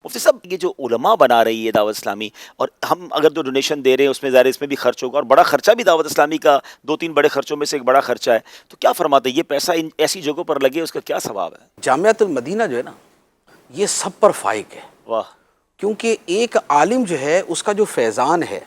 مفتی صاحب یہ جو علماء بنا رہی ہے دعوت اسلامی، اور ہم اگر جو ڈونیشن دے رہے ہیں اس میں ظاہر ہے اس میں بھی خرچ ہوگا، اور بڑا خرچہ بھی دعوت اسلامی کا 2-3 بڑے خرچوں میں سے ایک بڑا خرچہ ہے، تو کیا فرماتے ہیں یہ پیسہ ان ایسی جگہوں پر لگے اس کا کیا ثواب ہے؟ جامعۃ المدینہ جو ہے نا، یہ سب پر فائق ہے، واہ کیونکہ ایک عالم جو ہے اس کا جو فیضان ہے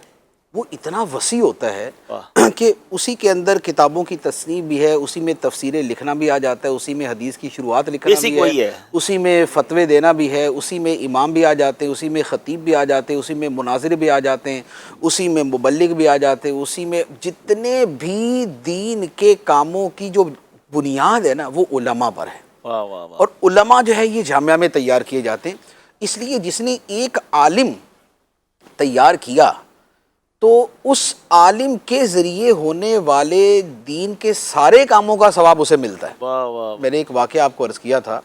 وہ اتنا وسیع ہوتا ہے واہ کہ اسی کے اندر کتابوں کی تصنیف بھی ہے، اسی میں تفسیریں لکھنا بھی آ جاتا ہے، اسی میں حدیث کی شروعات لکھنا بیسک بھی ہے، وہی ہے۔ اسی میں فتوے دینا بھی ہے، اسی میں امام بھی آ جاتے ہیں، اسی میں خطیب بھی آ جاتے ہیں، اسی میں مناظر بھی آ جاتے ہیں، اسی میں مبلغ بھی آ جاتے ہیں، اسی میں جتنے بھی دین کے کاموں کی جو بنیاد ہے نا وہ علماء پر ہے، واہ واہ واہ اور علماء جو ہے یہ جامعہ میں تیار کیے جاتے ہیں۔ اس لیے جس نے ایک عالم تیار کیا تو اس عالم کے ذریعے ہونے والے دین کے سارے کاموں کا ثواب اسے ملتا ہے۔ واہ واہ میں نے ایک واقعہ آپ کو عرض کیا تھا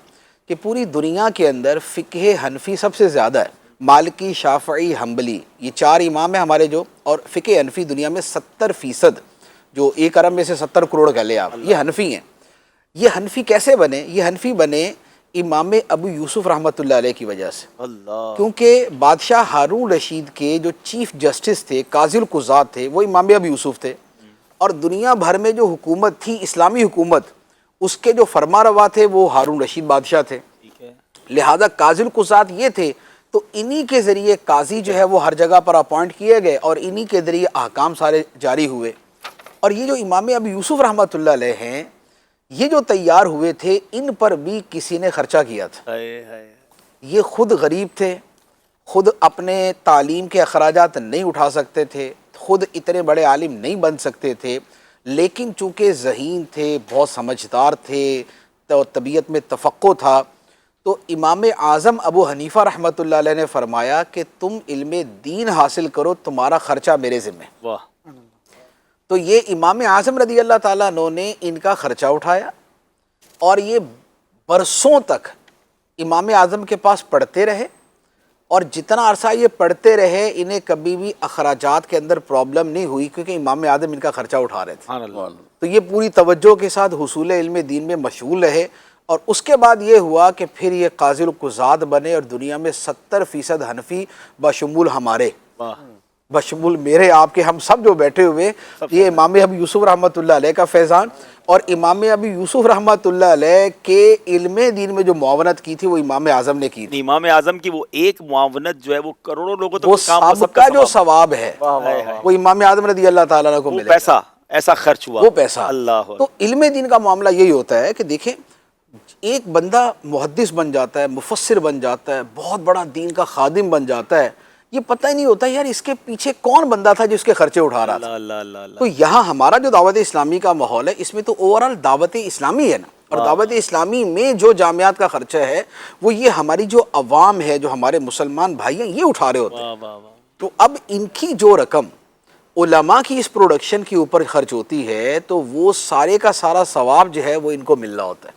کہ پوری دنیا کے اندر فقہ حنفی سب سے زیادہ ہے، مالکی، شافعی، حنبلی، یہ 4 امام ہیں ہمارے جو، اور فقہ حنفی دنیا میں 70%، جو 1 ارب میں سے 70 کروڑ کہہ لیں آپ، یہ حنفی ہیں۔ یہ حنفی کیسے بنے؟ یہ حنفی بنے امام ابو یوسف رحمۃ اللہ علیہ کی وجہ سے، اللہ کیونکہ بادشاہ ہارون رشید کے جو چیف جسٹس تھے، قاضی القضات تھے، وہ امام ابو یوسف تھے، اور دنیا بھر میں جو حکومت تھی، اسلامی حکومت، اس کے جو فرما روا تھے وہ ہارون رشید بادشاہ تھے، ٹھیک ہے لہذا قاضی القضات یہ تھے، تو انہی کے ذریعے قاضی جو ہے وہ ہر جگہ پر اپوائنٹ کیے گئے، اور انہی کے ذریعے احکام سارے جاری ہوئے۔ اور یہ جو امام ابو یوسف رحمۃ اللہ علیہ ہیں، یہ جو تیار ہوئے تھے، ان پر بھی کسی نے خرچہ کیا تھا۔ ہائے ہائے یہ خود غریب تھے، خود اپنے تعلیم کے اخراجات نہیں اٹھا سکتے تھے، خود اتنے بڑے عالم نہیں بن سکتے تھے، لیکن چونکہ ذہین تھے، بہت سمجھدار تھے، تو طبیعت میں تفقع تھا، تو امام اعظم ابو حنیفہ رحمۃ اللہ علیہ نے فرمایا کہ تم علم دین حاصل کرو، تمہارا خرچہ میرے ذمہ۔ واہ تو یہ امام اعظم رضی اللہ تعالیٰ عنہ نے ان کا خرچہ اٹھایا، اور یہ برسوں تک امام اعظم کے پاس پڑھتے رہے، اور جتنا عرصہ یہ پڑھتے رہے انہیں کبھی بھی اخراجات کے اندر پرابلم نہیں ہوئی، کیونکہ امام اعظم ان کا خرچہ اٹھا رہے تھے۔ سبحان اللہ تو یہ پوری توجہ کے ساتھ حصول علم دین میں مشغول رہے، اور اس کے بعد یہ ہوا کہ پھر یہ قاضی القضات بنے، اور دنیا میں 70% حنفی بشمول ہمارے، واہ بشمول میرے، آپ کے، ہم سب جو بیٹھے ہوئے، یہ امام ابو یوسف رحمۃ اللہ علیہ کا فیضان، اور امام ابو یوسف رحمۃ اللہ علیہ کے علم دین میں جو معاونت کی تھی وہ امام اعظم نے کی تھی۔ امام اعظم کی وہ ایک معاونت جو ہے وہ کروڑوں لوگوں تک وہ کام سب کا جو ثواب ہے ہائے ہائے وہ امام اعظم رضی اللہ تعالیٰ عنہ کو وہ ملے گا، پیسہ ایسا خرچ ہوا وہ پیسہ۔ اللہ تو علم دین کا معاملہ یہی ہوتا ہے کہ دیکھیں، ایک بندہ محدث بن جاتا ہے، مفسر بن جاتا ہے، بہت بڑا دین کا خادم بن جاتا ہے، یہ پتہ ہی نہیں ہوتا یار اس کے پیچھے کون بندہ تھا جس کے خرچے اٹھا رہا اللہ تھا۔ اللہ اللہ اللہ تو یہاں ہمارا جو دعوت اسلامی کا ماحول ہے، اس میں تو اوورال دعوت اسلامی ہے نا، اور دعوت اسلامی میں جو جامعات کا خرچہ ہے وہ یہ ہماری جو عوام ہے، جو ہمارے مسلمان بھائی ہیں، یہ اٹھا رہے ہوتے ہیں۔ واہ واہ واہ تو اب ان کی جو رقم علماء کی اس پروڈکشن کے اوپر خرچ ہوتی ہے، تو وہ سارے کا سارا ثواب جو ہے وہ ان کو مل رہا ہوتا ہے۔